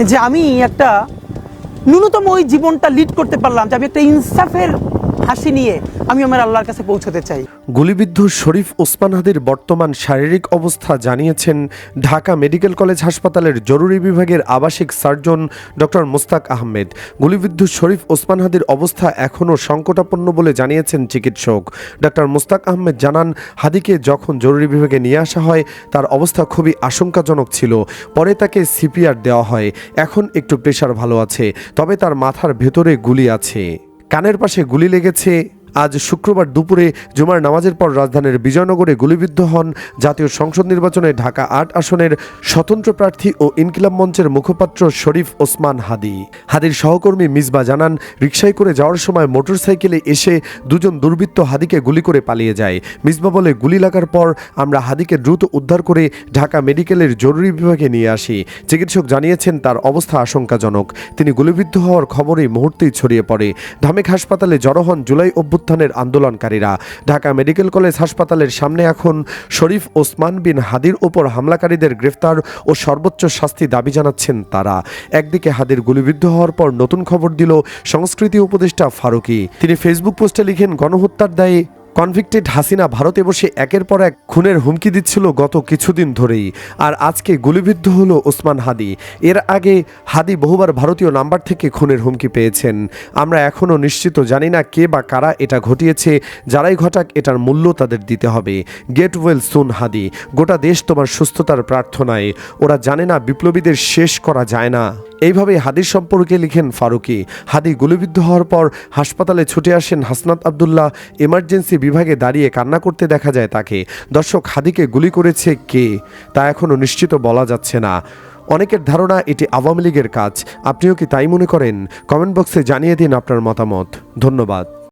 যে আমি একটা ন্যূনতম ওই জীবনটা লিড করতে পারলাম, যে আমি একটা ইনসাফের হাসি নিয়ে আমি আমার আল্লাহর কাছে পৌঁছতে চাই। গুলিবিদ্ধ শরীফ ওসমান হাদির বর্তমান শারীরিক অবস্থা জানিয়েছেন ঢাকা মেডিকেল কলেজ হাসপাতালের জরুরি বিভাগের আবাসিক সার্জন ডক্টর মুস্তাক আহমেদ। গুলিবিদ্ধ শরীফ ওসমান হাদির অবস্থা এখনও সংকটাপন্ন বলে জানিয়েছেন চিকিৎসক ডক্টর মুস্তাক আহমেদ। জানান, হাদিকে যখন জরুরি বিভাগে নিয়ে আসা হয় তার অবস্থা খুবই আশঙ্কাজনক ছিল। পরে তাকে সিপিআর দেওয়া হয়। এখন একটু প্রেশার ভালো আছে, তবে তার মাথার ভেতরে গুলি আছে, কানের পাশে গুলি লেগেছে। আজ শুক্রবার দুপুরে জুমার নামাজের পর রাজধানীর বিজয়নগরে গুলিবিদ্ধ হন জাতীয় সংসদ নির্বাচনে ঢাকা ৮ আসনের স্বতন্ত্র প্রার্থী ও ইনকিলাব মঞ্চের মুখপাত্র শরীফ ওসমান হাদি। হাদির সহকর্মী মিসবা জানান, রিকশায় করে যাওয়ার সময় মোটরসাইকেলে এসে দুজন দুর্বৃত্ত হাদিকে গুলি করে পালিয়ে যায়। মিসবা বলে, গুলি লাগার পর আমরা হাদিকে দ্রুত উদ্ধার করে ঢাকা মেডিকেলের জরুরি বিভাগে নিয়ে আসি। চিকিৎসক জানিয়েছেন তার অবস্থা আশঙ্কাজনক। তিনি গুলিবিদ্ধ হওয়ার খবরই মুহূর্তেই ছড়িয়ে পড়ে। ঢামেক হাসপাতালে জড়ো হন জুলাই অভ্যুত্থানের আন্দোলনকারীরা। ঢাকা মেডিকেল কলেজ হাসপাতালের সামনে এখন শরীফ ওসমান বিন হাদির ওপর হামলাকারীদের গ্রেফতার ও সর্বোচ্চ শাস্তি দাবি জানাচ্ছেন তারা। একদিকে হাদির গুলিবিদ্ধ হওয়ার পর নতুন খবর দিল সংস্কৃতি উপদেষ্টা ফারুকী। তিনি ফেসবুক পোস্টে লিখেন, গণহত্যার দায়ে কনভিক্টেড হাসিনা ভারতে বসে একের পর এক খুনের হুমকি দিচ্ছিল গত কিছুদিন ধরেই, আর আজকে গুলিবিদ্ধ হলো ওসমান হাদি। এর আগে হাদি বহুবার ভারতীয় নাম্বার থেকে খুনের হুমকি পেয়েছেন। আমরা এখনও নিশ্চিত জানি না কে বা কারা এটা ঘটিয়েছে। যারাই ঘটাক, এটার মূল্য তাদের দিতে হবে। গেট ওয়েল সুন হাদি। গোটা দেশ তোমার সুস্থতার প্রার্থনায়। ওরা জানে না বিপ্লবীদের শেষ করা যায় না। এইভাবে হাদির সম্পর্কে লিখেন ফারুকী। হাদি গুলিবিদ্ধ হওয়ার পর হাসপাতালে ছুটে আসেন হাসনাত আবদুল্লাহ। এমার্জেন্সি বিভাগে দাঁড়িয়ে কান্না করতে দেখা যায় তাকে। দর্শক, হাদিকে গুলি করেছে কে তা এখনও নিশ্চিত বলা যাচ্ছে না। অনেকের ধারণা এটি আওয়ামী লীগের কাজ। আপনিও কি তাই মনে করেন? কমেন্ট বক্সে জানিয়ে দিন আপনার মতামত। ধন্যবাদ।